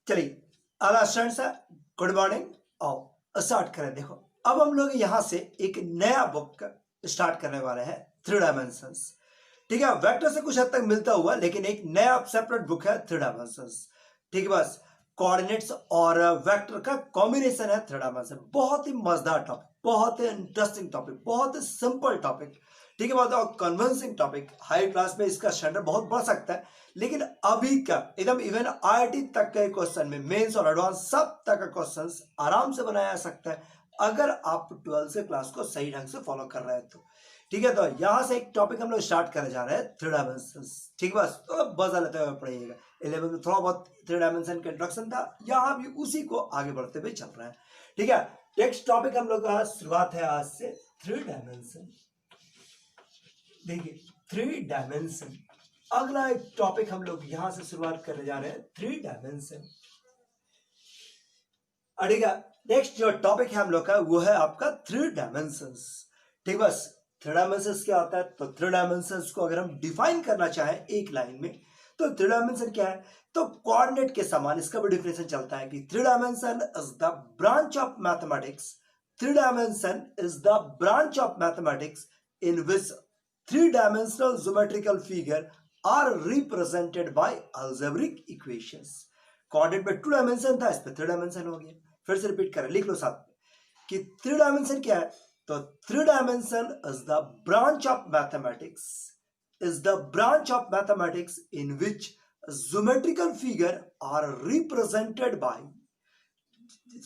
चलिए आला students, good morning. आओ स्टार्ट करें। देखो अब हम लोग यहाँ से एक नया बुक स्टार्ट करने वाले हैं, थ्री डायमेंशंस। ठीक है, वेक्टर से कुछ हद तक मिलता हुआ लेकिन एक नया सेपरेट बुक है थ्री डायमेंशंस। ठीक है, बस कोऑर्डिनेट्स और वेक्टर का कॉम्बिनेशन है थ्री डायमेंशन। बहुत ही मजेदार टॉपिक, बहुत ही इंटरेस्टिंग टॉपिक, बहुत ही सिंपल टॉपिक। ठीक है, बहुत कन्विंसिंग टॉपिक। हाई क्लास में इसका स्टैंडर्ड बहुत बढ़ सकता है, लेकिन अभी का एकदम इवन आईआईटी तक के क्वेश्चन में, मेंस और एडवांस सब तक का क्वेश्चंस आराम से बनाया जा सकता है अगर आप 12th से क्लास को सही ढंग से फॉलो कर रहे हैं तो। ठीक है, तो यहां से एक टॉपिक हम लोग स्टार्ट करने जा रहे हैं, थ्री डायमेंशंस। ठीक है, बस तो बजा लेते हुए पढ़िएगा। 11 में थोड़ा बहुत थ्री डायमेंशन का इंट्रोडक्शन था, यहाँ भी उसी को आगे बढ़ते हुए चल रहा है। ठीक है, नेक्स्ट टॉपिक हम लोग का शुरुआत है आज से, थ्री डायमेंशन। देखिए थ्री डायमेंशन, अगला एक टॉपिक हम लोग यहां से शुरुआत करने जा रहे हैं, थ्री डायमेंशन। अड़ेगा नेक्स्ट जो टॉपिक है हम लोग का वो है आपका थ्री डायमेंशंस। ठीक, बस थ्री डायमेंशंस क्या होता है, तो थ्री डायमेंशंस को अगर हम डिफाइन करना चाहें एक लाइन में तो थ्री डायमेंशन क्या है, तो कोऑर्डिनेट के समान इसका भी डिफिनेशन चलता है कि three dimension is the branch of mathematics. Three dimension is the branch of mathematics in which three-dimensional geometrical figure are represented by algebraic equations। Coordinate में टू डायमेंशन था, इस पे थ्री डायमेंशन हो गया। फिर से रिपीट करें, लिख लो साथ में कि थ्री डायमेंशन क्या है, तो three dimension is the branch of mathematics, is the branch of mathematics in which geometrical figure are represented by,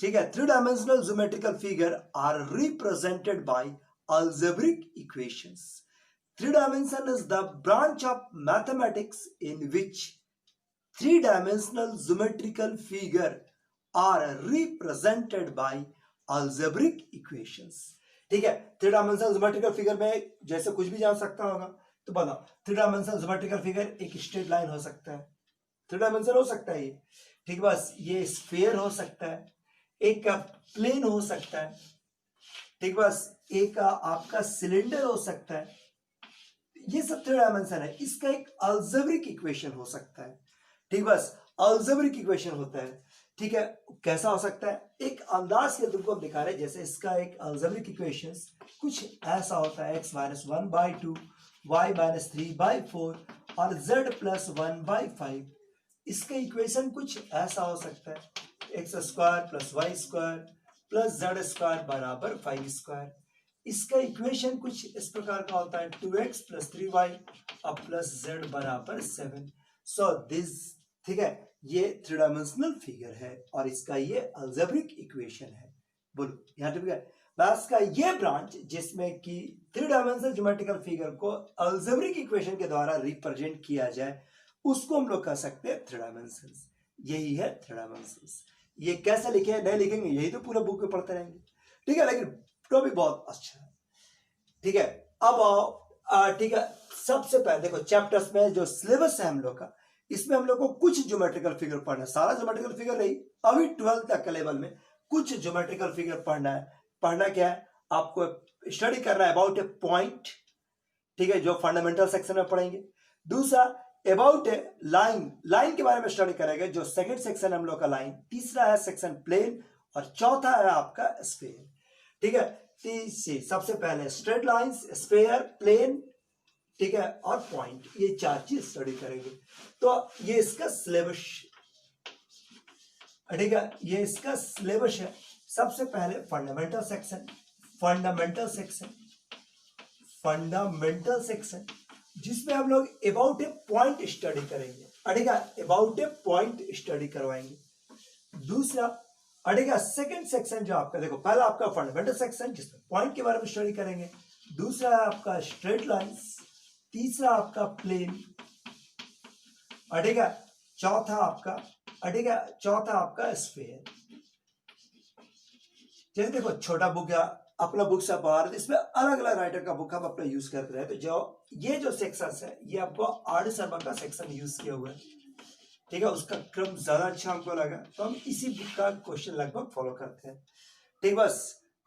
ठीक है, three dimensional geometrical figure are represented by algebraic equations। Three dimension is the branch of mathematics in which three-dimensional geometrical figure are represented by algebraic equations। ठीक है, three dimensional geometrical figure में जैसे कुछ भी जान सकता होगा, तो बताओ थ्री डायमेंशनल ज्योमेट्रिकल फिगर एक स्ट्रेट लाइन हो सकता है, थ्री डायमेंशन हो सकता है ये। ठीक, बस ये स्फीयर हो सकता है, एक प्लेन हो सकता है, ठीक, बस एक आपका सिलेंडर हो सकता है, ये सब थ्री डायमेंशन है। इसका एक अलजेब्रिक इक्वेशन हो सकता है। ठीक, बस अलजेब्रिक इक्वेशन होता है। ठीक है, कैसा हो सकता है, एक अंदाज के तुमको दिखा रहे, जैसे इसका एक अलजेब्रिक इक्वेशन कुछ ऐसा होता है, x माइनस 1/2, y माइनस 3/4 और z प्लस 1/5। इसका इक्वेशन कुछ ऐसा हो सकता है, x square plus y square plus z square बराबर 5 स्क्वायर। इसका इक्वेशन कुछ इस प्रकार का होता है, 2x प्लस 3y अब प्लस z बराबर 7। सो दिस, ठीक है, ये थ्री डायमेंशनल फिगर है और इसका ये अलजेब्रिक इक्वेशन है। बोलो यहाँ ठीक है, बस का ये ब्रांच जिसमें कि थ्री डायमेंशनल ज्योमेट्रिकल फिगर को अलजेब्रिक इक्वेशन के द्वारा रिप्रेजेंट किया जाए, उसको हम लोग कह सकते हैं थ्री डायमेंशंस। यही है थ्री डायमेंशंस। ये कैसे लिखे नहीं लिखेंगे, यही तो पूरा बुक में पढ़ते रहेंगे। ठीक है, लेकिन तो भी बहुत अच्छा है। ठीक है, अब ठीक है, सबसे पहले देखो चैप्टर्स में जो सिलेबस है हम लोग का, इसमें हम लोग को कुछ ज्योमेट्रिकल फिगर पढ़ना है, सारा ज्योमेट्रिकल फिगर नहीं, अभी 12th तक के लेवल में कुछ ज्योमेट्रिकल फिगर पढ़ना है। पढ़ना क्या है, आपको स्टडी करना है अबाउट ए पॉइंट, ठीक है, जो फंडामेंटल सेक्शन में पढ़ेंगे। दूसरा अबाउट ए लाइन, लाइन के बारे में स्टडी करेंगे, जो सेकंड सेक्शन हम लोग का लाइन। तीसरा है सेक्शन प्लेन और चौथा है आपका स्फीयर। ठीक है, तीसरी सबसे पहले स्ट्रेट लाइंस, स्फीयर, प्लेन, ठीक है, और पॉइंट, ये चार चीज स्टडी करेंगे। तो ये इसका सिलेबस, ठीक है, ये इसका सिलेबस है। सबसे पहले fundamental section, fundamental section, fundamental section, जिसमें हम लोग अबाउट ए पॉइंट स्टडी करेंगे। ठीक है, अबाउट ए पॉइंट स्टडी करवाएंगे। दूसरा अड़ेगा सेकंड सेक्शन जो आपका, देखो पहला आपका फंडामेंटल सेक्शन जिसमें पॉइंट के बारे में स्टडी करेंगे। दूसरा है आपका स्ट्रेट लाइंस, तीसरा आपका प्लेन, अड़ेगा चौथा आपका, अड़ेगा चौथा आपका स्फीयर। जैसे देखो छोटा बुक या अपना बुक से बाहर, इसमें अलग अलग राइटर का बुक हम अपना यूज करते रहे, तो जो ये जो सेक्शन है ये आपको आर शर्मा का सेक्शन यूज किया हुआ है। ठीक है, उसका क्रम ज्यादा अच्छा हमको लगा, तो हम इसी बुक का क्वेश्चन लगभग फॉलो करते हैं। ठीक, बस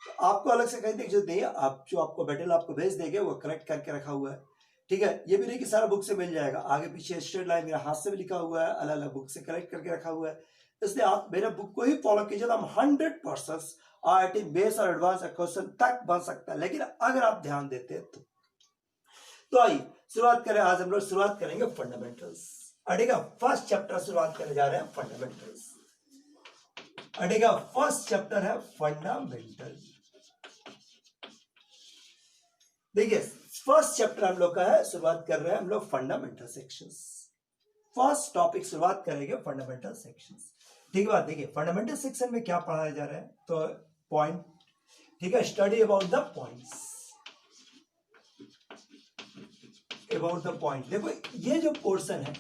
तो आपको अलग से कहीं देख जो नहीं, आप जो आपको मेटेरियल आपको भेज देंगे वो करेक्ट करके रखा हुआ है। ठीक है, ये भी नहीं कि सारा बुक से मिल जाएगा, आगे पीछे स्ट्रेट लाइन मेरा हाथ से भी लिखा हुआ है, अलग अलग बुक से करेक्ट करके रखा हुआ है। इसलिए आप मेरे बुक को ही फॉलो कीजिए, हम 100% IIT बेस और एडवांस क्वेश्चन तक बन सकता है, लेकिन अगर आप ध्यान देते हैं तो आइए शुरुआत करें। आज हम लोग शुरुआत करेंगे फंडामेंटल्स। अडेगा फर्स्ट चैप्टर शुरुआत करने जा रहे हैं फंडामेंटल्स। अडेगा फर्स्ट चैप्टर है फंडामेंटल। देखिए फर्स्ट चैप्टर हम लोग का है, शुरुआत कर रहे हैं हम लोग फंडामेंटल सेक्शंस। फर्स्ट टॉपिक शुरुआत करेंगे फंडामेंटल सेक्शंस। ठीक है बात, देखिए फंडामेंटल सेक्शन में क्या पढ़ाया जा रहा है, तो पॉइंट, ठीक है, study about the points, about the point. देखो ये जो पोर्शन है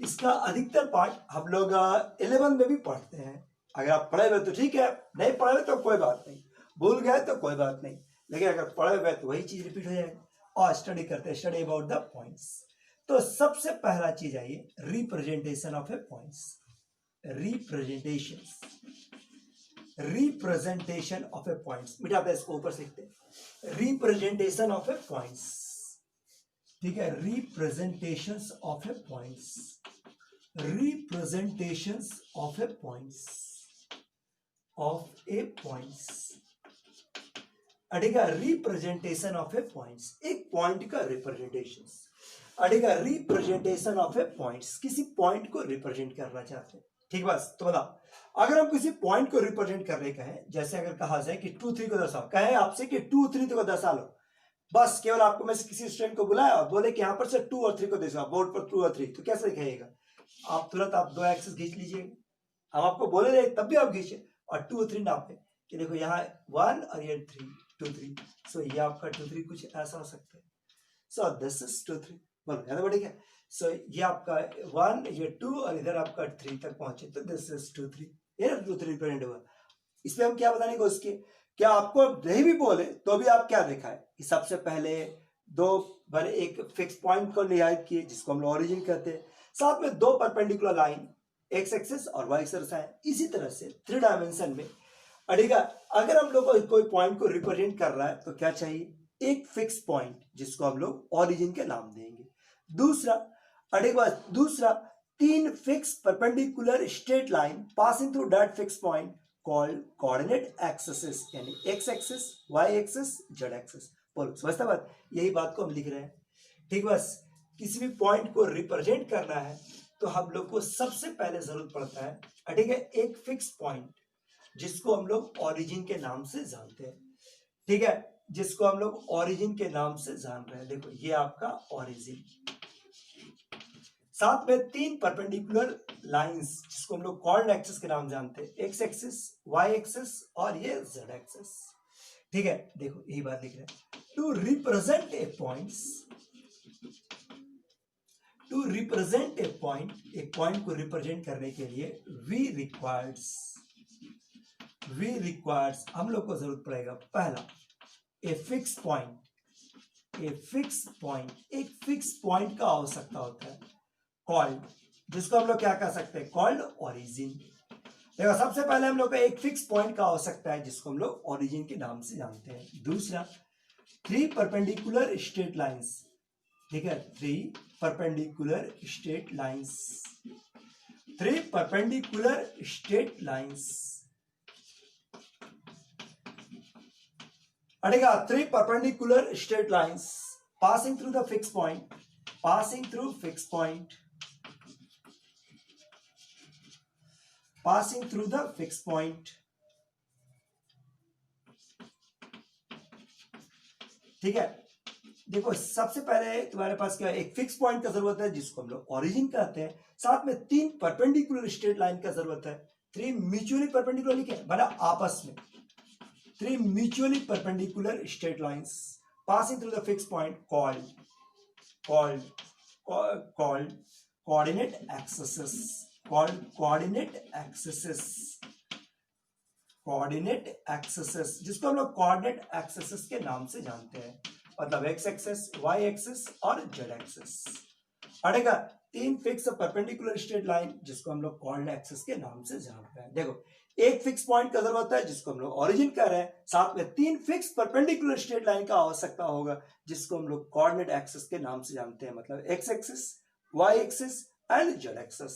इसका अधिकतर पार्ट हम लोग 11 में भी पढ़ते हैं। अगर आप पढ़े हुए तो ठीक है, नहीं पढ़े हुए तो कोई बात नहीं, भूल गए तो कोई बात नहीं, लेकिन अगर पढ़े हुए तो वही चीज रिपीट हो जाएगी। और स्टडी करते हैं, स्टडी अबाउट द पॉइंट्स। तो सबसे पहला चीज आइए representation of a points. Representation of a points, मिटा पे इसको ऊपर सीखते हैं। रिप्रेजेंटेशन ऑफ ए पॉइंट्स, ठीक है, representations of a points, representations of a points, of a points. अडेगा रिप्रेजेंटेशन ऑफ ए पॉइंट्स, एक पॉइंट का रिप्रेजेंटेशन। अडेगा रिप्रेजेंटेशन ऑफ ए पॉइंट्स, किसी पॉइंट को रिप्रेजेंट करना चाहते हैं, ठीक बस। तो बताओ अगर हम किसी पॉइंट को रिप्रेजेंट करने का है, जैसे अगर कहा जाए कि 2 3 को दर्शाओ, कहे आपसे कि 2 3 को दर्शा लो, बस केवल आपको मैं किसी स्टूडेंट को बुलाया और बोले कि यहाँ पर से 2 और 3 को दर्शाओ, बोर्ड पर 2 और 3, तो कैसे दिखाइएगा? आप तुरंत आप 2 एक्सेस खींच लीजिएगा। हम आपको बोले रहे तब भी आप खींचे और 2 और 3 नापे कि देखो यहाँ 1 और ये 3 2 3, सो ये आपका 2 3 कुछ ऐसा हो सकता है। सो दिस इज 2 3, बोलो ज्यादा बढ़ गया। सो ये आपका 1 ये 2 और इधर आपका 3 तक पहुंचे, तो दिस इज 2 3, ये 2 3 रिप्रेजेंट हुआ। इसमें हम क्या बताने की कोशिश किए, क्या आपको नहीं भी बोले तो भी आप क्या देखा है कि सबसे पहले 2 बड़े एक फिक्स पॉइंट को निर्धारित किए जिसको हम लोग ओरिजिन कहते हैं, साथ में 2 परपेंडिकुलर लाइन एक्स एक्सिस और वाई एक्सिस है। इसी तरह से 3 डायमेंशन में अड़ेगा अगर हम लोग कोई पॉइंट को रिप्रेजेंट कर रहा है तो क्या चाहिए, एक फिक्स पॉइंट जिसको हम लोग ओरिजिन के नाम देंगे। दूसरा अड़ेगा दूसरा 3 fix perpendicular straight line passing through that fix point called coordinate axis, यानी X axis, Y axis, Z axis. बोलो समझता बात, यही बात को हम लिख रहे हैं। ठीक, बस किसी भी पॉइंट को रिप्रेजेंट करना है तो हम लोग को सबसे पहले जरूरत पड़ता है ठीक है एक फिक्स पॉइंट जिसको हम लोग ओरिजिन के नाम से जानते हैं। ठीक है, जिसको हम लोग ओरिजिन के नाम से जान रहे हैं। देखो ये आपका ओरिजिन, साथ में 3 परपेंडिकुलर लाइंस जिसको हम लोग कोऑर्डिनेट एक्सिस के नाम जानते हैं, एक्स एक्सिस, वाई एक्सिस और ये जेड एक्सिस। ठीक है, देखो यही बात लिख रहे हैं। To represent a points, to represent a point, एक पॉइंट को रिप्रेजेंट करने के लिए वी रिक्वायर्स हम लोग को जरूरत पड़ेगा पहला ए फिक्स पॉइंट, एक फिक्स पॉइंट का आवश्यकता होता है कॉल्ड, जिसको हम लोग क्या कह सकते हैं, कॉल्ड ओरिजिन। देखो सबसे पहले हम लोग को एक फिक्स पॉइंट का आवश्यकता है जिसको हम लोग ओरिजिन के नाम से जानते हैं। दूसरा 3 परपेंडिकुलर स्ट्रेट लाइंस, ठीक है, 3 perpendicular straight lines, 3 perpendicular straight lines अड़ेगा 3 perpendicular straight lines passing through the fixed point, passing through the fixed point। ठीक है, देखो सबसे पहले तुम्हारे पास क्या है, एक फिक्स पॉइंट का जरूरत है जिसको हम लोग ओरिजिन कहते हैं, साथ में 3 परपेंडिकुलर स्ट्रेट लाइन का जरूरत है। 3 म्यूचुअली परपेंडिकुलर लिखे बना आपस में, 3 mutually perpendicular straight lines passing through the fixed point called coordinate axes, जिसको हम लोग कोऑर्डिनेट एक्सेस के नाम से जानते हैं, मतलब एक्स एक्सिस, वाई एक्सिस और जेड एक्सिस। अड़ेगा 3 फिक्स परपेंडिकुलर स्ट्रेट लाइन जिसको हम लोग कोऑर्डिनेट एक्सिस के नाम से जानते हैं। देखो एक फिक्स पॉइंट का जरूरत है जिसको हम लोग ओरिजिन कह रहे हैं, साथ में 3 फिक्स परपेंडिकुलर स्ट्रेट लाइन का आवश्यकता होगा जिसको हम लोग कोऑर्डिनेट एक्सिस के नाम से जानते हैं, मतलब x axis, Y axis and z axis.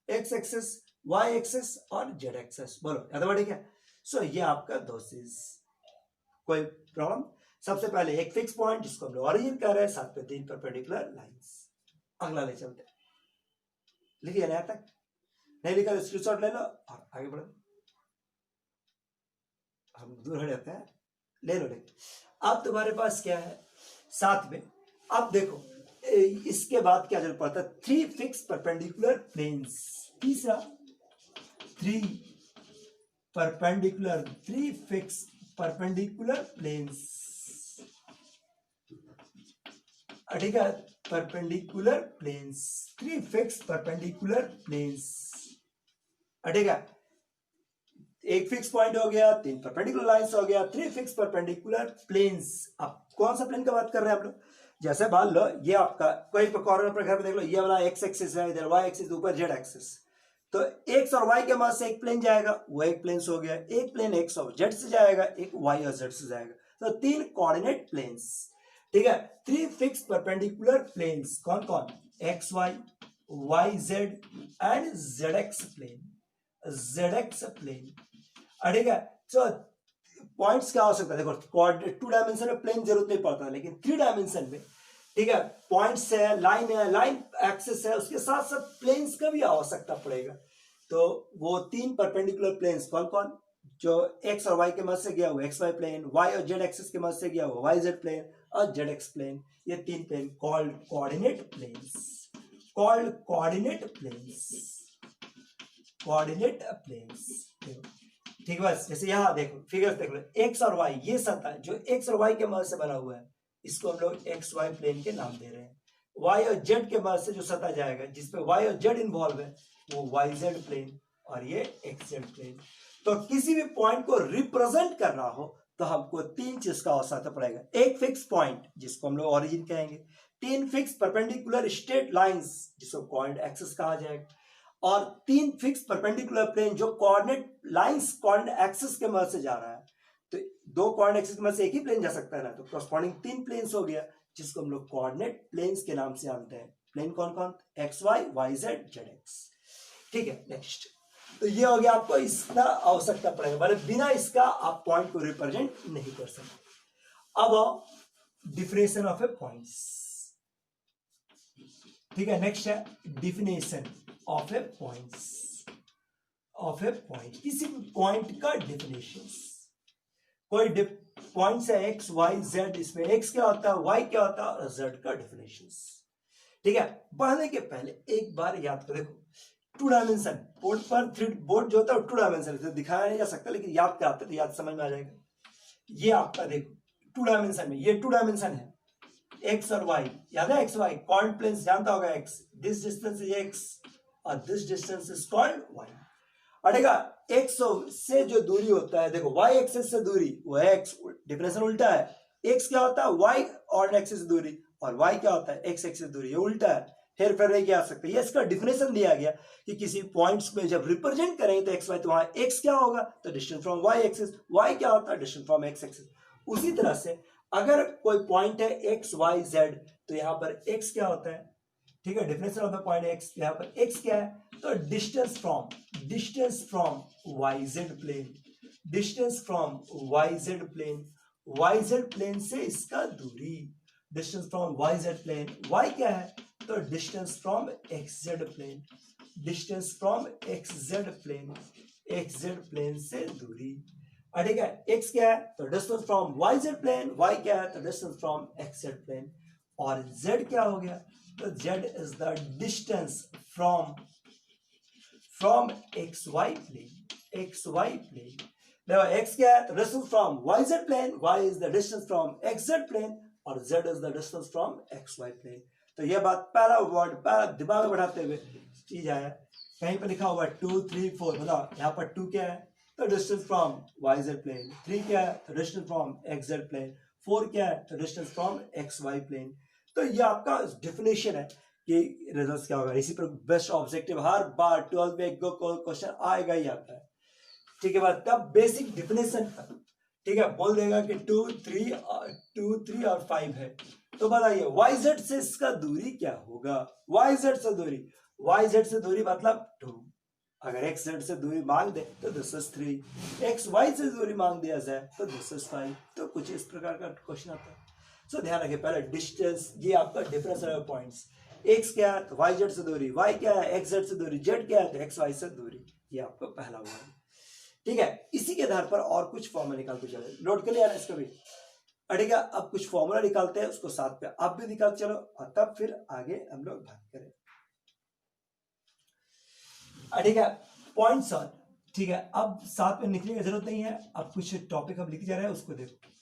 X axis y axes और जेड एक्सेस। बोलो याद बढ़ गया। सो ये आपका दो चीज, कोई प्रॉब्लम। सबसे पहले एक फिक्स पॉइंट जिसको हम लोग ओरिजिन कर रहे हैं, साथ में 3 परपेंडिकुलर लाइंस। अगला ले चलते, लिखिए ना तक, नहीं लिखा तो स्क्रीनशॉट ले लो और आगे बढ़ो। हम दूर हो जाते हैं, ले लो। अब तुम्हारे पास क्या है साथ में, अब देखो इसके बाद क्या जरूरत पड़ता है, 3 फिक्स परपेंडिकुलर प्लेन्स। तीसरा 3 फिक्स परपेंडिकुलर प्लेन्स, ठीक है, perpendicular planes, 3 fix perpendicular planes, ठीक है। एक फिक्स पॉइंट हो गया, 3 परपेंडिकुलर लाइंस हो गया, 3 फिक्स परपेंडिकुलर प्लेन्स। अब कौन सा प्लेन का बात कर रहे हैं आप लोग, जैसे मान लो ये आपका कोई कॉर्नर पर घर पे देख लो, ये वाला एक्स एक्सिस है, इधर वाई एक्सिस, ऊपर जेड एक्सिस, तो एक्स और वाई के मध्य से एक प्लेन जाएगा, वो एक प्लेन हो गया। एक प्लेन एक्स और जेड से जाएगा, एक वाई और जेड से जाएगा, तो 3 कोऑर्डिनेट प्लेन्स, ठीक है। 3 फिक्स परपेंडिकुलर प्लेन्स, कौन कौन, x y, y z and z x plane, z x plane, ठीक है। तो पॉइंट्स क्या हो सकता है, देखो 2 डायमेंशन में प्लेन जरूरत नहीं पड़ता, लेकिन 3 डायमेंशन में, ठीक है, पॉइंट्स है, लाइन एक्सिस है, उसके साथ साथ प्लेन्स का भी आवश्यकता पड़ेगा। तो वो 3 परपेंडिकुलर प्लेन्स कौन कौन, जो एक्स और वाई के मध्य से गया हुआ एक्स वाई प्लेन, वाई और जेड एक्सिस के मध्य से गया हुआ वाई जेड प्लेन और जेड एक्स प्लेन, ये 3 plane called coordinate planes, called coordinate planes, coordinate planes, ठीक है। बस जैसे यहाँ देखो फिगर्स देख लो, एक्स और वाई, ये सतह जो एक्स और वाई के मध्य से बना हुआ है, इसको हम लोग एक्स वाई प्लेन के नाम दे रहे हैं। वाई और जेड के मध्य से जो सतह जाएगा, जिसपे वाई और जेड इन्वॉल्व है, वो वाई जेड प्लेन और ये एक्स जेड प्लेन। तो किसी भी पॉइंट को रिप्रेजेंट करना हो तो हमको 3 चीज का आवश्यकता पड़ेगा, एक फिक्स पॉइंट जिसको हम लोग ओरिजिन कहेंगे, 3 फिक्स परपेंडिकुलर स्ट्रेट लाइंस जिसको कोऑर्डिनेट एक्सिस कहा जाएगा, और 3 फिक्स परपेंडिकुलर प्लेन जो कोऑर्डिनेट लाइंस कोऑर्डिनेट एक्सिस के मध्य से जा रहा है। तो 2 कोऑर्डिनेट एक्सिस के मध्य से एक ही प्लेन जा सकता है ना, तो कॉरस्पॉन्डिंग 3 प्लेन्स हो गया, जिसको हम लोग कोऑर्डिनेट प्लेन्स के नाम से जानते हैं। प्लेन कौन कौन, x y, y z, z x, ठीक है। नेक्स्ट, तो ये हो गया, आपको इसका आवश्यकता पड़ेगा, मतलब बिना इसका आप पॉइंट को रिप्रेजेंट नहीं कर सकते। अब डिफिनेशन ऑफ ए पॉइंट्स, ठीक है। नेक्स्ट है definition of a points, of A point, किसी भी पॉइंट का डिफिनेशन। कोई पॉइंट्स है एक्स वाई जेड, इसमें एक्स क्या होता है, वाई क्या होता है और जेड का डिफिनेशन, ठीक है। बढ़ने के पहले एक बार याद करो, देखो 2 डायमेंशन बोर्ड पर, 3 बोर्ड जो होता है 2 डायमेंशन से दिखाया नहीं जा सकता, लेकिन याद कराते तो याद समझ में आ जाएगा। ये आपका देखो 2 डायमेंशन में, ये 2 डायमेंशन है, एक्स और वाई, याद है एक्स वाई, कॉर्ड प्लेन्स जानता होगा, X this distance is X और this distance is called Y, अटेगा। एक्स से जो दूरी होता है, देखो वाई एक्सिस से दूरी वो है एक्स, डिफिनेशन उल्टा है, एक्स क्या होता है वाई और एक्सिस से दूरी, और वाई क्या होता है एक्स एक्सिस से दूरी, ये उल्टा है, हेर फेर नहीं किया सकते। ये इसका डिफिनेशन दिया गया कि किसी पॉइंट्स में जब रिप्रेजेंट करेंगे तो एक्स वाई, तो वहां एक्स क्या होगा, तो distance from y axis, y क्या होता है डिस्टेंस फ्रॉम एक्स एक्सिस। उसी तरह से अगर कोई पॉइंट है एक्स वाई जेड, तो यहाँ पर एक्स क्या होता है, ठीक है, definition of the point x, यहाँ पर एक्स क्या है, तो distance from Y Z plane, distance from Y Z plane, Y Z plane से इसका दूरी, distance from Y Z plane, y क्या है, तो distance from x Z plane, distance from x Z plane, x Z plane से दूरी, ठीक है। एक्स क्या है, तो distance from Y Z plane, y क्या है, तो distance from x Z plane, और जेड क्या हो गया, तो Z is the distance from x Y plane, x Y plane. देखो एक्स क्या है, तो distance from Y Z plane, Y is the distance from x Z plane, और Z is the distance from x Y plane. तो ये बात पहला word पहला दिमाग में बढ़ाते हुए चीज आया, कहीं पर लिखा हुआ 2 3 4, बताओ यहाँ पर 2 क्या है, तो distance from Y Z plane, 3 क्या है, तो distance from x Z plane, 4 क्या है, तो distance from x Y plane. तो ये आपका डिफिनेशन है कि रिजल्ट क्या होगा। इसी पर बेस्ट ऑब्जेक्टिव हर बार 12 में एक क्वेश्चन आएगा ही आता है, ठीक है। बात तब बेसिक डिफिनेशन, ठीक है, बोल देगा कि 2 3 और 5 है, तो बताइए वाई जेड से इसका दूरी क्या होगा, वाई जेड से दूरी, वाई जेड से दूरी मतलब 2, अगर एक्स जेड से दूरी मांग दे तो दिस इज 3, एक्स वाई से दूरी मांग दिया जाए तो दिस इज 5। तो कुछ इस प्रकार का क्वेश्चन आता है। सो ध्यान रखिए, पहले डिस्टेंस, ये आपका डिफरेंस पॉइंट्स, एक्स क्या है तो वाई जेड से दूरी, वाई क्या है एक्स जेड से दूरी, जेड क्या है तो एक्स वाई से दूरी, ये आपका पहला हुआ है। ठीक है, इसी के आधार पर और कुछ फॉर्मूला निकालते चले, नोट कर लिया ना इसका भी। ठीक है, अब कुछ फॉर्मूला निकालते हैं, उसको साथ पे आप भी निकाल चलो और तब फिर आगे हम लोग बात करें। ठीक है, पॉइंट्स ऑन, ठीक है, अब साथ में लिखने की जरूरत नहीं है, अब कुछ टॉपिक अब लिखे जा रहे हैं उसको देखो।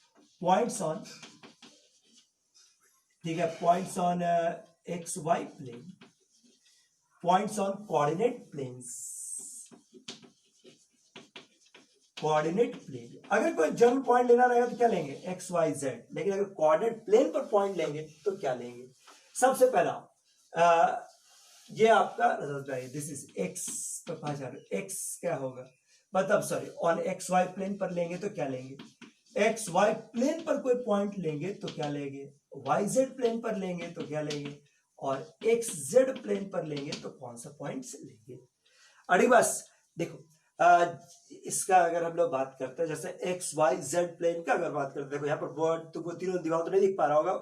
पॉइंट्स ऑन, ठीक है, points on x Y plane, points on coordinate planes, coordinate plane. अगर कोई जनरल पॉइंट लेना रहेगा तो क्या लेंगे एक्स वाई जेड, लेकिन अगर कोऑर्डिनेट प्लेन पर पॉइंट लेंगे तो क्या लेंगे। सबसे पहला ये आपका दिस इज एक्स पर कहा जा रहा है, एक्स क्या होगा मतलब sorry on x Y plane पर लेंगे तो क्या लेंगे, एक्स वाई प्लेन पर कोई पॉइंट लेंगे तो क्या लेंगे, वाई जेड प्लेन पर लेंगे तो क्या लेंगे, और एक्स जेड प्लेन पर लेंगे तो कौन सा पॉइंट लेंगे। अरे बस देखो, इसका अगर हम लोग बात करते हैं जैसे एक्स वाई जेड प्लेन का अगर बात करते हैं, देखो यहाँ पर बोर्ड तुमको तीनों दीवार तो नहीं दिख पा रहा होगा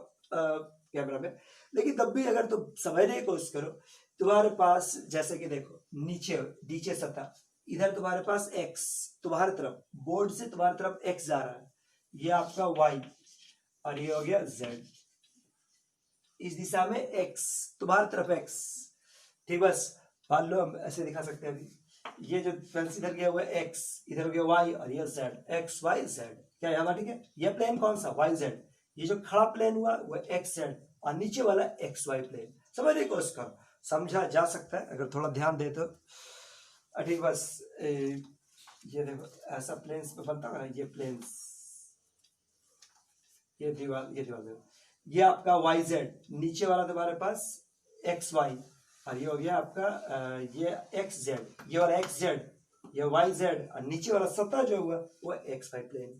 कैमरा में, लेकिन तब भी अगर तुम समझने की कोशिश करो, तुम्हारे पास जैसे कि देखो नीचे नीचे सतह, इधर तुम्हारे पास एक्स, तुम्हारी तरफ बोर्ड से तुम्हारी तरफ एक्स जा रहा है, ये आपका वाई और ये हो गया जेड, इस दिशा में एक्स तुम्हारी तरफ एक्स। ठीक, बस मान लो हम ऐसे दिखा सकते हैं, अभी ये जो पेंसिल इधर गया हुआ है एक्स, इधर हो गया वाई और ये जेड, एक्स वाई जेड, क्या यहाँ ठीक है, ये प्लेन कौन सा वाई जेड, ये जो खड़ा प्लेन हुआ वो एक्स जेड और नीचे वाला एक्स वाई प्लेन। समझने की कोशिश करो, समझा जा सकता है अगर थोड़ा ध्यान दे तो। ठीक, बस ये देखो ऐसा प्लेन्स पे बनता है ना, ये प्लेन्स, ये दीवार देखो, ये आपका वाई जेड, नीचे वाला तुम्हारे पास एक्स वाई और ये हो गया आपका ये एक्स जेड, ये वाला एक्स जेड, ये वाई जेड और नीचे वाला सतह जो हुआ वो एक्स वाई प्लेन।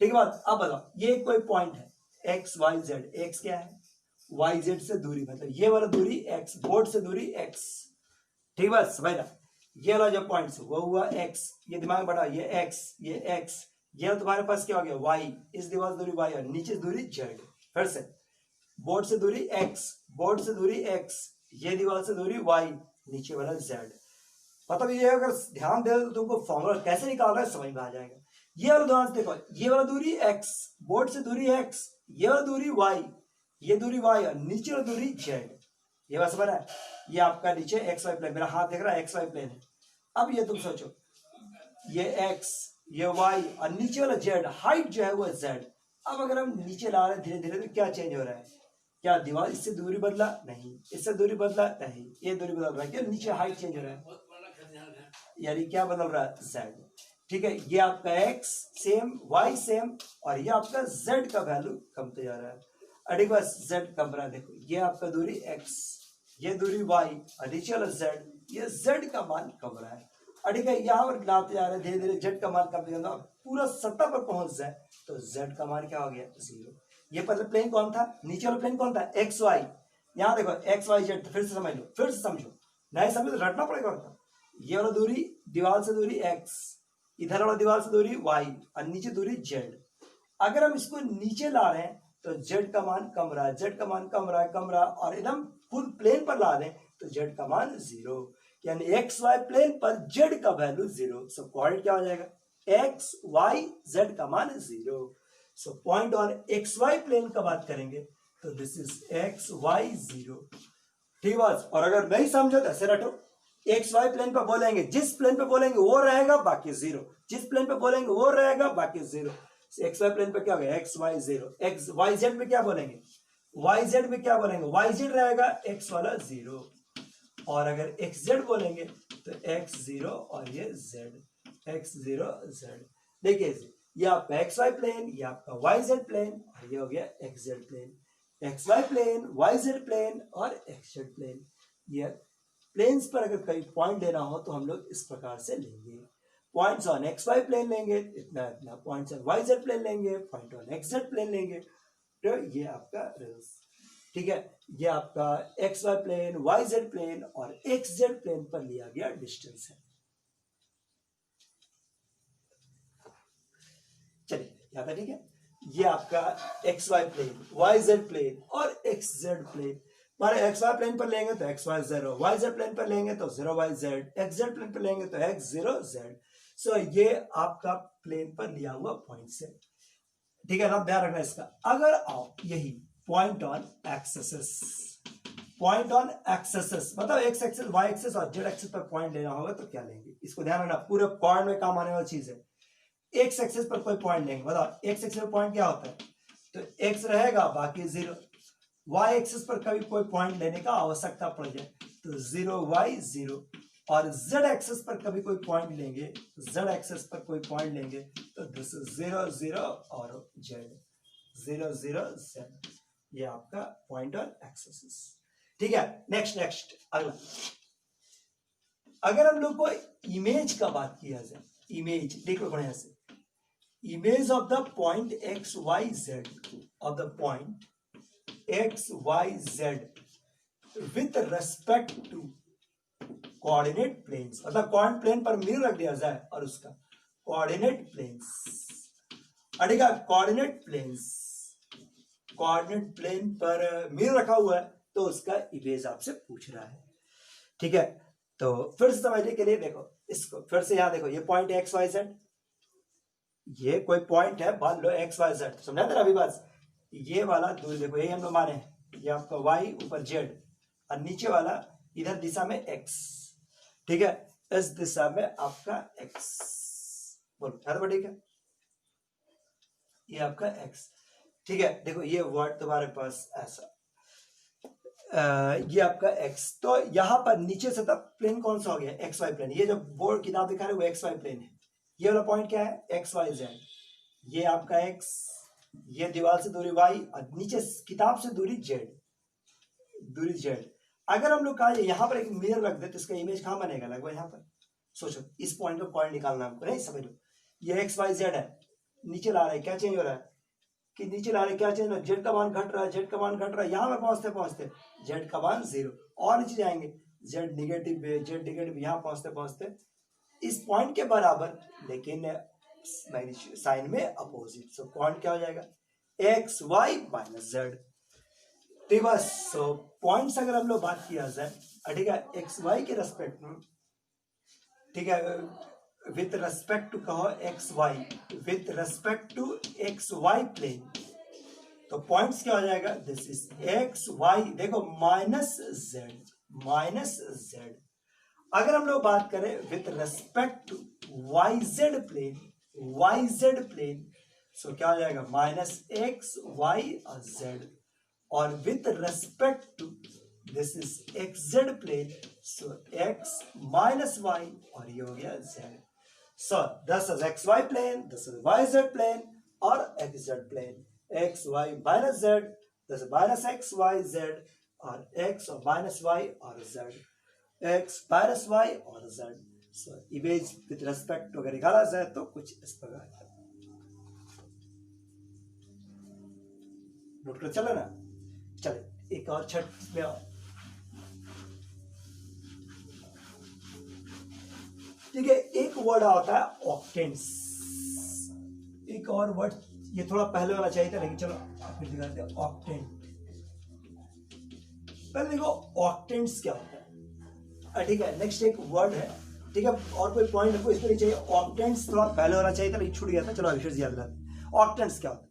ठीक है बात, अब बताओ ये कोई पॉइंट है एक्स वाई जेड, एक्स क्या है वाई जेड से दूरी, मतलब ये वाला दूरी एक्स, बोर्ड से दूरी एक्स। ठीक है समझ ना, ये वाला जो पॉइंट वो हुआ एक्स, ये दिमाग बढ़ा, ये एक्स, ये एक्स, ये तुम्हारे पास क्या हो गया वाई, इस दीवार से दूरी वाई और नीचे दूरी जेड। फिर से बोर्ड से दूरी एक्स, बोर्ड से दूरी एक्स, ये दीवार से दूरी वाई, नीचे वाला जेड। मतलब ये अगर ध्यान दे तो तुमको फॉर्मूला कैसे निकाल रहा है समझ में आ जाएगा। ये वाला ध्यान देखो, ये वाला दूरी एक्स, बोर्ड से दूरी एक्स, ये वाला दूरी वाई, ये दूरी वाई और नीचे वाला दूरी जेड। ये बात समझ रहा है, ये आपका नीचे एक्स वाई प्लेन, मेरा हाथ देख रहा है एक्स वाई प्लेन है। अब ये तुम सोचो, ये एक्स, ये वाई और नीचे वाला जेड, हाइट जो है वो जेड। अब अगर हम नीचे ला रहे हैं धीरे धीरे तो क्या चेंज हो रहा है, क्या दीवार इससे दूरी बदला नहीं, इससे दूरी बदला नहीं, ये दूरी बदल रहा है, क्या नीचे हाइट चेंज हो रहा है, यानी क्या बदल रहा है जेड। ठीक है, ये आपका एक्स सेम, वाई सेम और ये आपका जेड का वैल्यू कमते जा रहा है। अरे बस जेड कम रहा है, देखो ये आपका दूरी एक्स, ये दूरी वाई और नीचे वाला जेड, ये जेड का मान कम रहा है। ठीक है, यहाँ पर लाते जा रहे हैं धीरे धीरे, जेड का मान कम जाएगा, पूरा सत्ता पर पहुंच जाए तो जेड का मान क्या हो गया जीरो। ये पहले प्लेन कौन था, नीचे वाला प्लेन कौन था एक्स वाई, यहाँ देखो एक्स वाई जेड, फिर से समझ लो, फिर से समझो, नहीं समझो तो रटना पड़ेगा। ये वाला दूरी दीवार से दूरी एक्स, इधर वाला दीवार से दूरी वाई और नीचे दूरी जेड। अगर हम इसको नीचे ला रहे हैं तो जेड का मान कम रहा है, जेड का मान कम रहा है, कम रहा, और एकदम फुल प्लेन पर ला दें तो जेड का मान जीरो, यानी एक्स वाई प्लेन पर जेड का वैल्यू जीरो। सो कोऑर्डिनेट क्या हो जाएगा एक्स वाई जेड का मान zero. So point on x Y plane का बात करेंगे तो this is x y zero. ठीक बात, और अगर नहीं समझो तो ऐसे रटो, एक्स वाई प्लेन पर बोलेंगे, जिस प्लेन पे बोलेंगे वो रहेगा बाकी जीरो, जिस प्लेन पे बोलेंगे वो रहेगा बाकी जीरो। एक्स वाई प्लेन पे क्या होगा x y zero, x Y z में क्या बोलेंगे वाई जेड में क्या बोलेंगे वाई जेड रहेगा एक्स वाला जीरो, और अगर एक्स जेड बोलेंगे तो एक्स जीरो और ये जेड एक्स जीरो जेड। देखिए ये आपका एक्स वाई प्लेन, ये आपका वाई जेड प्लेन और ये हो गया x Z plane, x Y plane, Y Z plane और एक्स जेड प्लेन। ये प्लेन्स पर अगर कहीं पॉइंट लेना हो तो हम लोग इस प्रकार से लेंगे, points on x Y plane लेंगे इतना इतना, points on Y Z plane लेंगे, point on X Z plane लेंगे। तो ये आपका रूल्स। ठीक है, ये आपका x Y plane, Y Z plane और एक्स जेड प्लेन पर लिया गया डिस्टेंस है। चलिए यहाँ पे ठीक है, ये आपका x Y plane, Y Z plane और एक्स जेड प्लेन। हमारे एक्स वाई प्लेन पर लेंगे तो x y zero, y Z plane पर लेंगे तो zero y z, x Z plane पर लेंगे तो एक्स जीरो जेड। सो ये आपका प्लेन पर लिया हुआ पॉइंट है, ठीक है ना, ध्यान रखना इसका। अगर आप यही point on axes, point on axes मतलब एक्स एक्सेस, वाई एक्सेस और जेड एक्सेस पर पॉइंट लेना होगा तो क्या लेंगे, इसको ध्यान रखना, पूरे पॉइंट में काम आने वाली चीज है। एक्स एक्सेस पर कोई पॉइंट लेंगे, बताओ एक्स एक्सेस पर पॉइंट क्या होता है, तो एक्स रहेगा बाकी जीरो। वाई एक्सेस पर कभी कोई पॉइंट लेने का आवश्यकता पड़ जाए तो जीरो वाई जीरो, और जेड एक्सेस पर कभी कोई पॉइंट लेंगे, जेड एक्सेस पर कोई पॉइंट लेंगे तो दिस जीरो जीरो और जेड, जीरो जीरो जेड, ये आपका पॉइंट ऑन एक्सेस, ठीक है। नेक्स्ट अगला, अगर हम लोग को इमेज का बात किया जाए, इमेज देखो बढ़िया से, image of the point X Y Z, of the point X Y Z with respect to coordinate planes, मतलब कोऑर्डिनेट प्लेन पर मिरर रख दिया जाए और उसका कोऑर्डिनेट प्लेन्स, अड़ेगा कोऑर्डिनेट प्लेन्स, कोऑर्डिनेट प्लेन पर मिरर रखा हुआ है तो उसका इमेज आपसे पूछ रहा है, ठीक है। तो फिर से समझने के लिए देखो इसको, फिर से यहां देखो, ये पॉइंट एक्स वाई जेड, ये कोई पॉइंट है, मान लो एक्स वाई जेड, समझा था अभी बात। ये वाला दूरी देखो, यही हम लोग माने, ये आपका वाई ऊपर जेड और नीचे वाला इधर दिशा में एक्स, ठीक है, इस दिशा में आपका एक्स, बोलो ठीक है, ये आपका एक्स, ठीक है। देखो ये वर्ड तुम्हारे पास ऐसा, ये आपका एक्स, तो यहां पर नीचे से तब प्लेन कौन सा हो गया, एक्स वाई प्लेन, ये जो बोर्ड किताब दिखा रहे वो एक्स वाई प्लेन है। ये वाला पॉइंट क्या है, एक्स वाई जेड, ये आपका एक्स, ये दीवार से दूरी वाई और नीचे किताब से दूरी जेड, दूरी जेड। अगर हम लोग कहा यहां पर एक मिरर रख दे तो इसका इमेज कहां बनेगा, लगभग यहां पर, सोचो इस पॉइंट पे पॉइंट निकालना हमको, नहीं समझ लो, ये एक्स वाई जेड है, नीचे ला रहा है, क्या चेंज हो रहा है कि नीचे ला रहे क्या चेंज हो रहा है, जेड का मान घट रहा है, जेड का मान घट रहा है, यहां पर पहुंचते पहुंचते जेड का मान जीरो, और नीचे जाएंगे जेड निगेटिव, जेड निगेटिव, यहां पहुंचते पहुंचते इस पॉइंट के बराबर, लेकिन साइन में अपोजिट, सो पॉइंट क्या हो जाएगा, एक्स वाई माइनस जेड। तो बस पॉइंट्स अगर हम लोग बात किया जाए, ठीक है, एक्स वाई के रेस्पेक्ट में, ठीक है, विथ रेस्पेक्ट टू कहो X Y, with respect to x Y plane, तो पॉइंट्स क्या हो जाएगा, दिस इज एक्स वाई, देखो माइनस जेड, माइनस जेड। अगर हम लोग बात करें with respect to Y Z plane, Y Z plane, so क्या हो जाएगा, माइनस एक्स वाई और जेड, और with respect to this is X Z plane, so X minus Y, और ये हो गया Z. So this is x Y plane, this is Y Z plane और x Z plane, x Y minus Z, this is minus X Y Z, और X और minus Y और Z, X minus Y और Z. So image with respect अगर निकाला जाए तो कुछ इस प्रकार है, नोट कर चलो ना। चले एक और छठ में, ठीक है, एक वर्ड आता है ऑक्टेंट्स, एक और वर्ड, ये थोड़ा पहले वाला चाहिए था लेकिन चलो फिर दिखाते हैं, ऑक्टेंट। पहले देखो ऑक्टेंट्स क्या होता है, ठीक है, नेक्स्ट एक वर्ड है, ठीक है, और कोई पॉइंट आपको इसमें नहीं चाहिए, ऑक्टेंट्स थोड़ा पहले वाला चाहिए था लेकिन छूट गया था, चलो अभी फिर याद दिलाते। ऑक्टेंट्स क्या होता है,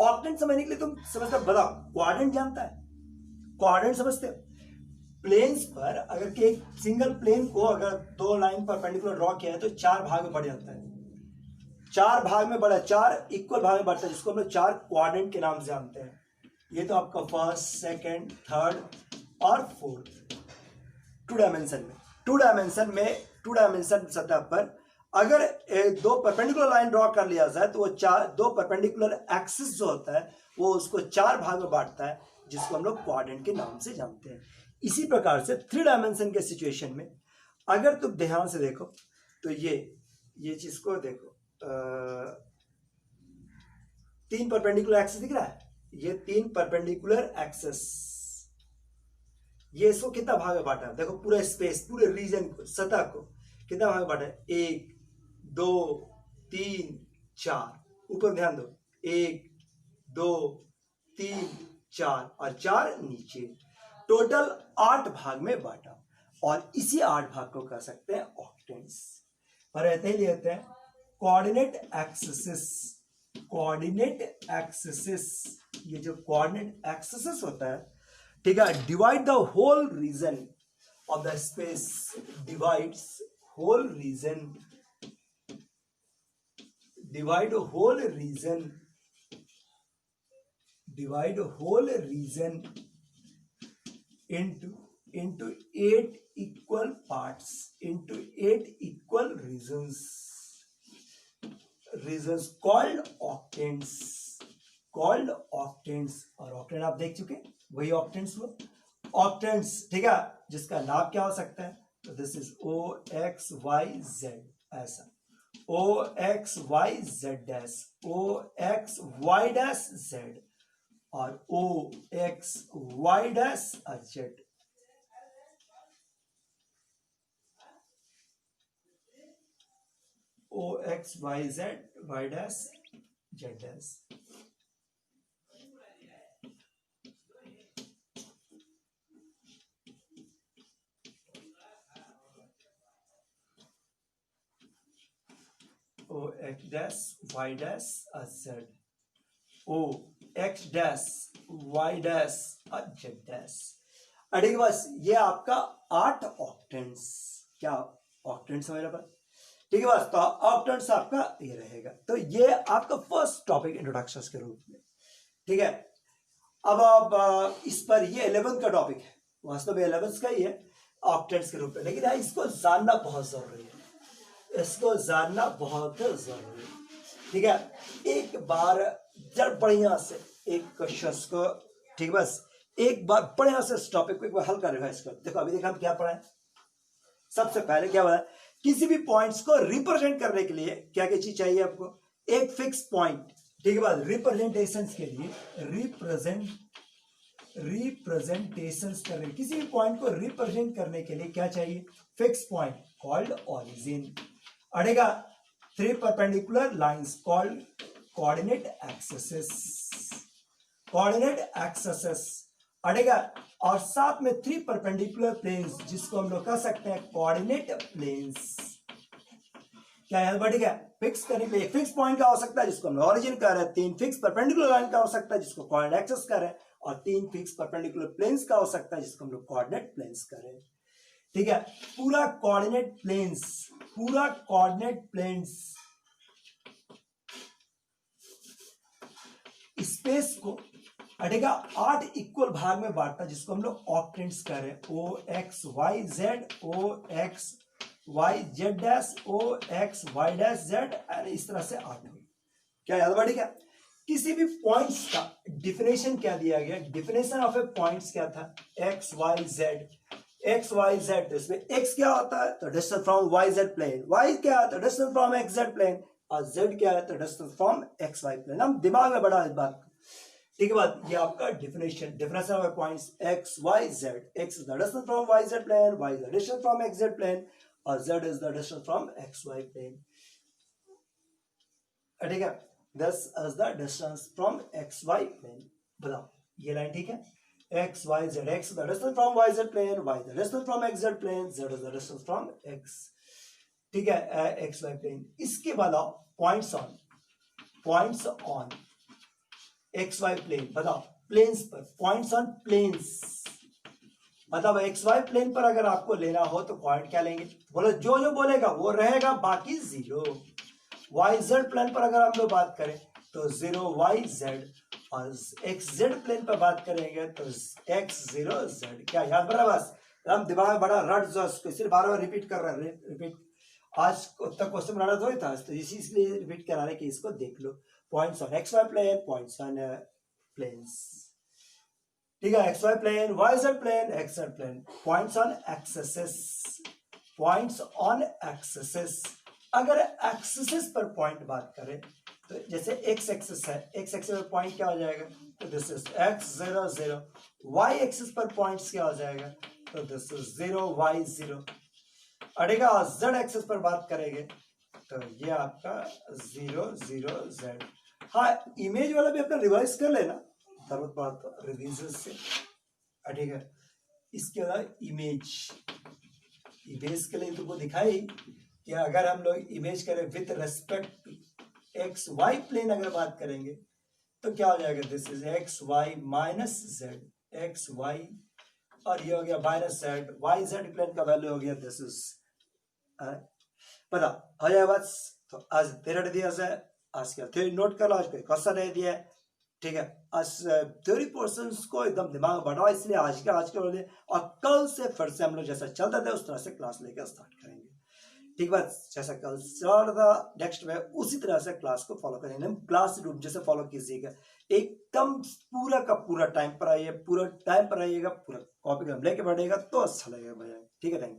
ऑक्टेंट समझने के लिए तुम समझते, बताओ क्वाड्रेंट जानता है, क्वाड्रेंट समझते हो, प्लेन्स पर अगर कि एक सिंगल प्लेन को अगर दो लाइन परपेंडिकुलर ड्रॉ किया है तो चार भाग में बढ़ जाता है, चार भाग में बढ़ा, चार इक्वल भाग में बढ़ता है, जिसको हम लोग चार क्वाड्रेंट के नाम से जानते हैं। ये तो आपका फर्स्ट, सेकंड, थर्ड और फोर्थ, टू डायमेंशन सतह पर अगर दो परपेंडिकुलर लाइन ड्रॉ कर लिया जाए तो वो चार, दो परपेंडिकुलर एक्सिस जो होता है वो उसको चार भाग में बांटता है, जिसको हम लोग क्वाड्रेंट के नाम से जानते हैं। इसी प्रकार से थ्री डायमेंशन के सिचुएशन में अगर तुम ध्यान से देखो तो ये चीज को देखो, तीन परपेंडिकुलर एक्सिस दिख रहा है, ये तीन परपेंडिकुलर एक्सिस, ये इसको कितना भाग में बांटा है, देखो पूरा स्पेस, पूरे रीजन को, सतह को कितना भाग में बांटा है, 1 2 3 4, ऊपर ध्यान दो, 1 2 3 4 और 4 नीचे, टोटल 8 भाग में बांटा और इसी 8 भाग को कह सकते हैं ऑक्टेंट्स। और ऐसे ही लेते हैं कोऑर्डिनेट एक्सिस, कोऑर्डिनेट एक्सिस, ये जो कोऑर्डिनेट एक्सिस होता है, ठीक है, divide the whole region of the space, divides whole region, divide whole region, divide whole region into 8 equal parts, into 8 equal regions, regions called octants, called octants। और octant आप देख चुके, वही ऑक्टेंट्स वो ऑक्टेंट्स, ठीक है, जिसका नाम क्या हो सकता है, तो दिस इज OXYZ, ऐसा OXYZ dash, OXY dash Z और OXY dash Z। OXYZ Y dash Z dash. O X dash Y dash Z, O X dash Y dash Z dash। अरे बस ये आपका 8 ऑक्टेंट्स, क्या ऑक्टेंट्स अवेलेबल, ठीक है, बस तो ऑक्टेंट्स आपका ये रहेगा। तो ये आपका फर्स्ट टॉपिक इंट्रोडक्शन के रूप में, ठीक है। अब आप इस पर, ये 11 का टॉपिक है, वास्तव में 11 का ही है ऑक्टेंट्स के रूप में, लेकिन इसको जानना बहुत जरूरी है, इसको जानना बहुत जरूरी है, ठीक है। एक बार जब बढ़िया से एक क्वेश्चन को, ठीक, बस एक बार बढ़िया से इस टॉपिक को एक बार हल कर रिवाइज कर। देखो अभी देखा हम क्या पढ़ा है, सबसे पहले क्या हुआ, किसी भी पॉइंट्स को रिप्रेजेंट करने के लिए क्या क्या चीज चाहिए आपको, एक फिक्स पॉइंट, ठीक है, बाद रिप्रेजेंटेशंस के लिए रिप्रेजेंटेशंस करने, किसी भी पॉइंट को रिप्रेजेंट करने के लिए क्या चाहिए, फिक्स पॉइंट कॉल्ड ओरिजिन। अड़ेगा 3 perpendicular lines called coordinate axis, coordinate axis अड़ेगा, और साथ में 3 परपेंडिकुलर प्लेन्स जिसको हम लोग कह सकते हैं कोऑर्डिनेट प्लेन्स। क्या है बढ़ेगा, फिक्स करने के लिए फिक्स पॉइंट का हो सकता है जिसको हम ओरिजिन कह रहे हैं, 3 फिक्स परपेंडिकुलर लाइन का हो सकता है जिसको कोऑर्डिनेट एक्सिस कह रहे हैं, और 3 फिक्स परपेंडिकुलर प्लेन्स का हो सकता है जिसको हम लोग कोऑर्डिनेट प्लेन्स कह रहे हैं, ठीक है। पूरा कोऑर्डिनेट प्लेन्स, पूरा कोऑर्डिनेट प्लेन्स स्पेस को अटेगा 8 इक्वल भाग में बांटता है जिसको हम लोग ऑक्टेंट्स कह रहे हैं, OXYZ, OXYZ dash, OXY dash Z, और इस तरह से 8 हुई। क्या याद बढ़ी क्या, किसी भी पॉइंट्स का डिफिनेशन क्या दिया गया, डिफिनेशन ऑफ ए पॉइंट्स क्या था, XYZ, तो इसमें X क्या होता है, तो distance from YZ plane, Y क्या है, तो डिस्टेंस फ्रॉम XZ प्लेन, और Z क्या है, तो डिस्टेंस फ्रॉम XY प्लेन। हम दिमाग में बढ़ा इस बात, ठीक है बात, ये आपका definition of points XYZ, X is the distance from YZ plane, Y is the distance from XZ plane, और Z is the distance from XY plane, ठीक है, this is the distance from XY plane। बताओ ये line ठीक है, XYZ, X is the distance from YZ plane, Y is the distance from XZ plane, Z is the distance from X, ठीक है, XY plane। इसके बाद आओ points on XY plane, बताओ प्लेन्स पर, पॉइंट्स ऑन प्लेन्स, मतलब XY plane पर अगर आपको लेना हो तो पॉइंट क्या लेंगे, बोलो जो जो बोलेगा वो रहेगा, बाकी 0। YZ प्लेन पर अगर हम लोग बात करें तो 0YZ, और XZ प्लेन पर बात करेंगे तो X0Z। क्या याद बड़ा, बस हम दिमाग में बड़ा रट जो सिर्फ बार बार रिपीट कर रहे हैं, रिपीट आज तक क्वेश्चन बनाना थोड़ी था, तो इसलिए रिपीट करा रहे कि इसको देख लो। Points on XY plane, points on planes, ठीक है, XY plane, YZ plane, XZ plane, points on axis, points on axis. अगर एक्सिस पर पॉइंट बात करें तो जैसे X एक्सिस है, X एक्सिस पर पॉइंट क्या हो जाएगा, तो this is X0 0। Y axis पर पॉइंट्स क्या हो जाएगा, तो दिस इज 0Y0। अड़ेगा Z एक्सिस पर बात करेंगे तो ये आपका 0 0 Z। हाँ, इमेज वाला भी अपना रिवाइज कर लेना, जरूरत पड़ा तो रिवीजन से। ठीक है, इसके बाद इमेज के लिए तुमको दिखाई कि अगर हम लोग इमेज करें with respect to x Y plane अगर बात करेंगे तो क्या हो जाएगा, this is x Y minus z, x Y, और ये हो गया minus z, y Z plane का वैल्यू हो गया दिस इज, पता हो जाए बस। तो आज थ्योरी दिया है, आज का थ्योरी नोट कर लो, आज कोई क्वेश्चन नहीं दिया है, ठीक है। आज थ्योरी पोर्शंस को एकदम दिमाग बढ़ाओ, इसलिए आज के बोले, और कल से फिर से हम लोग जैसा चलते थे उस तरह से क्लास लेकर स्टार्ट करेंगे, ठीक बात। जैसा कल चल रहा नेक्स्ट में उसी तरह से क्लास को फॉलो करेंगे, क्लास रूम जैसे फॉलो कीजिएगा, एकदम पूरा का पूरा टाइम पर आइए, पूरा टाइम पर आइएगा, पूरा कॉपी लेके बढ़ेगा तो अच्छा लगेगा भैया, ठीक है। Thank you.